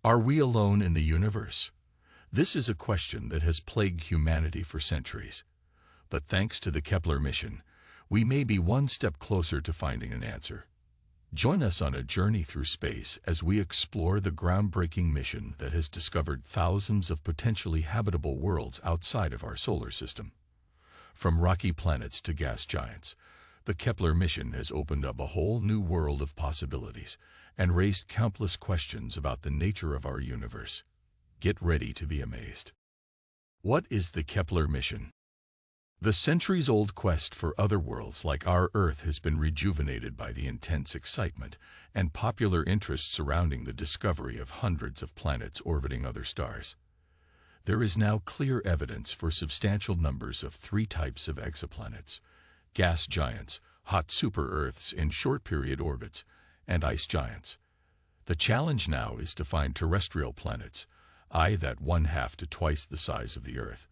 Are we alone in the universe? This is a question that has plagued humanity for centuries. But thanks to the Kepler mission, we may be one step closer to finding an answer. Join us on a journey through space as we explore the groundbreaking mission that has discovered thousands of potentially habitable worlds outside of our solar system. From rocky planets to gas giants, the Kepler mission has opened up a whole new world of possibilities and raised countless questions about the nature of our universe. Get ready to be amazed. What is the Kepler mission? The centuries-old quest for other worlds like our Earth has been rejuvenated by the intense excitement and popular interest surrounding the discovery of hundreds of planets orbiting other stars. There is now clear evidence for substantial numbers of three types of exoplanets: gas giants, hot super-Earths in short-period orbits, and ice giants. The challenge now is to find terrestrial planets, that 1/2 to twice the size of the Earth,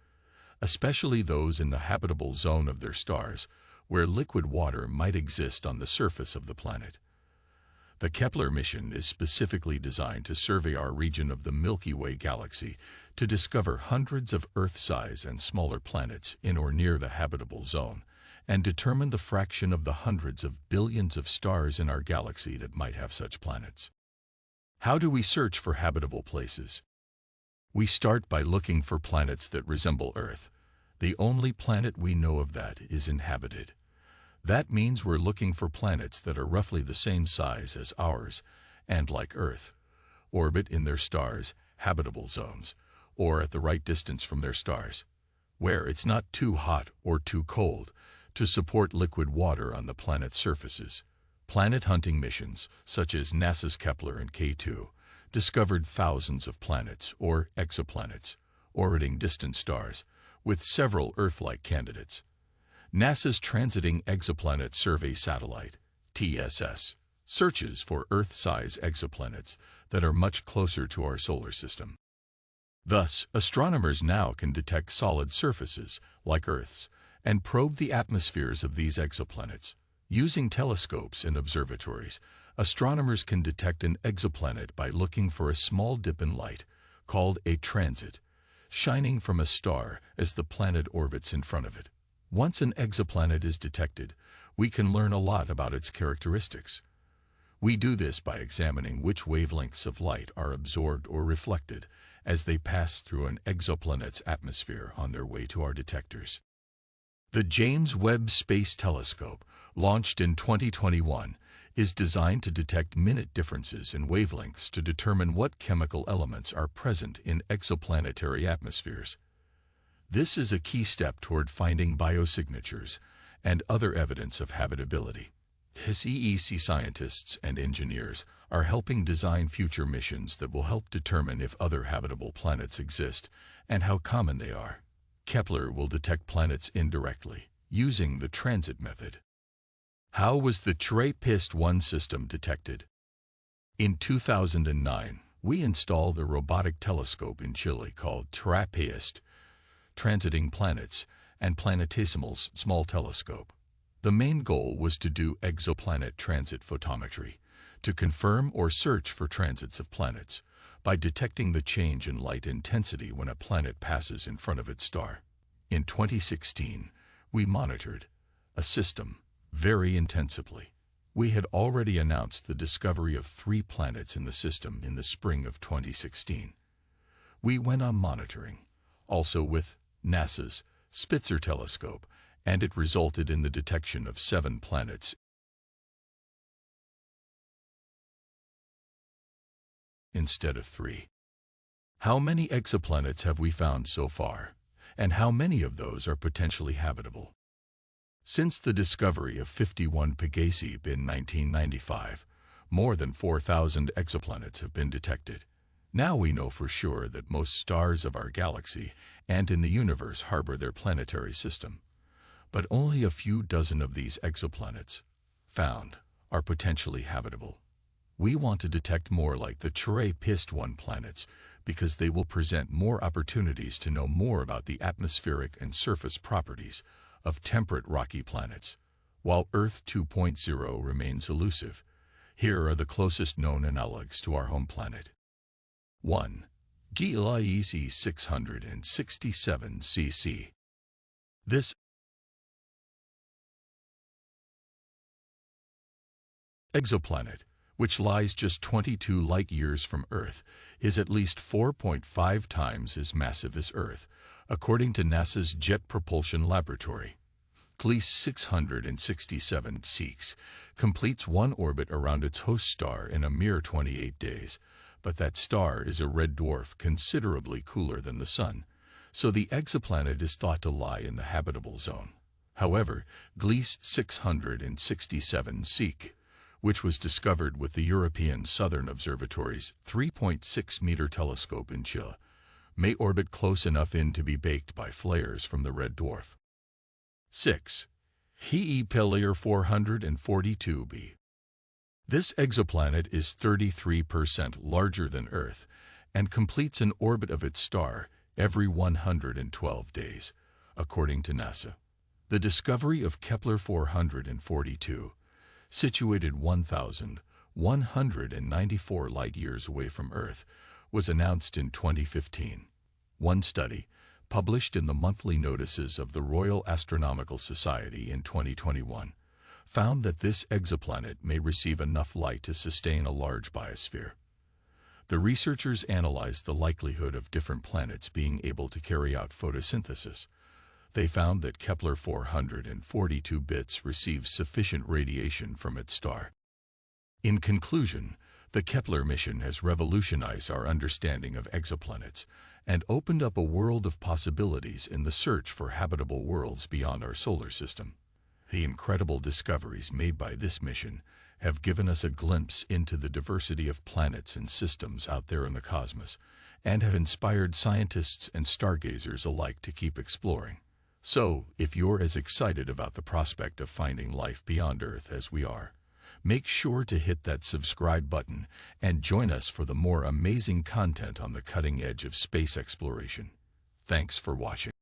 especially those in the habitable zone of their stars, where liquid water might exist on the surface of the planet. The Kepler mission is specifically designed to survey our region of the Milky Way galaxy to discover hundreds of Earth-size and smaller planets in or near the habitable zone, and determine the fraction of the hundreds of billions of stars in our galaxy that might have such planets. How do we search for habitable places? We start by looking for planets that resemble Earth. The only planet we know of that is inhabited. That means we're looking for planets that are roughly the same size as ours, and like Earth, orbit in their stars' habitable zones, or at the right distance from their stars, where it's not too hot or too cold to support liquid water on the planet's surfaces. Planet hunting missions, such as NASA's Kepler and K2, discovered thousands of planets, or exoplanets, orbiting distant stars, with several Earth-like candidates. NASA's Transiting Exoplanet Survey Satellite, TSS, searches for Earth-size exoplanets that are much closer to our solar system. Thus, astronomers now can detect solid surfaces, like Earth's, and probe the atmospheres of these exoplanets. Using telescopes and observatories, astronomers can detect an exoplanet by looking for a small dip in light, called a transit, shining from a star as the planet orbits in front of it. Once an exoplanet is detected, we can learn a lot about its characteristics. We do this by examining which wavelengths of light are absorbed or reflected as they pass through an exoplanet's atmosphere on their way to our detectors. The James Webb Space Telescope, launched in 2021, is designed to detect minute differences in wavelengths to determine what chemical elements are present in exoplanetary atmospheres. This is a key step toward finding biosignatures and other evidence of habitability. SEEC scientists and engineers are helping design future missions that will help determine if other habitable planets exist and how common they are. Kepler will detect planets indirectly, using the transit method. How was the TRAPPIST-1 system detected? In 2009, we installed a robotic telescope in Chile called TRAPPIST, Transiting Planets and Planetesimals Small Telescope. The main goal was to do exoplanet transit photometry, to confirm or search for transits of planets, by detecting the change in light intensity when a planet passes in front of its star. In 2016, we monitored a system very intensively. We had already announced the discovery of 3 planets in the system in the spring of 2016. We went on monitoring, also with NASA's Spitzer telescope, and it resulted in the detection of 7 planets instead of 3. How many exoplanets have we found so far, and how many of those are potentially habitable? Since the discovery of 51 Pegasi in 1995, more than 4,000 exoplanets have been detected. Now we know for sure that most stars of our galaxy and in the universe harbor their planetary system. But only a few dozen of these exoplanets, found, are potentially habitable. We want to detect more like the TRAPPIST-1 planets because they will present more opportunities to know more about the atmospheric and surface properties of temperate rocky planets. While Earth 2.0 remains elusive, here are the closest known analogs to our home planet. 1. Gliese 667 cc. This exoplanet, which lies just 22 light-years from Earth, is at least 4.5 times as massive as Earth, according to NASA's Jet Propulsion Laboratory. Gliese 667 cc completes one orbit around its host star in a mere 28 days, but that star is a red dwarf considerably cooler than the Sun, so the exoplanet is thought to lie in the habitable zone. However, Gliese 667 cc, which was discovered with the European Southern Observatory's 3.6-meter telescope in Chile, may orbit close enough in to be baked by flares from the red dwarf. 6. Kepler 442b. This exoplanet is 33% larger than Earth and completes an orbit of its star every 112 days, according to NASA. The discovery of Kepler 442, situated 1,194 light-years away from Earth, was announced in 2015. One study, published in the monthly notices of the Royal Astronomical Society in 2021, found that this exoplanet may receive enough light to sustain a large biosphere. The researchers analyzed the likelihood of different planets being able to carry out photosynthesis. They found that Kepler 442b receives sufficient radiation from its star. In conclusion, the Kepler mission has revolutionized our understanding of exoplanets and opened up a world of possibilities in the search for habitable worlds beyond our solar system. The incredible discoveries made by this mission have given us a glimpse into the diversity of planets and systems out there in the cosmos, and have inspired scientists and stargazers alike to keep exploring. So, if you're as excited about the prospect of finding life beyond Earth as we are, make sure to hit that subscribe button and join us for the more amazing content on the cutting edge of space exploration. Thanks for watching.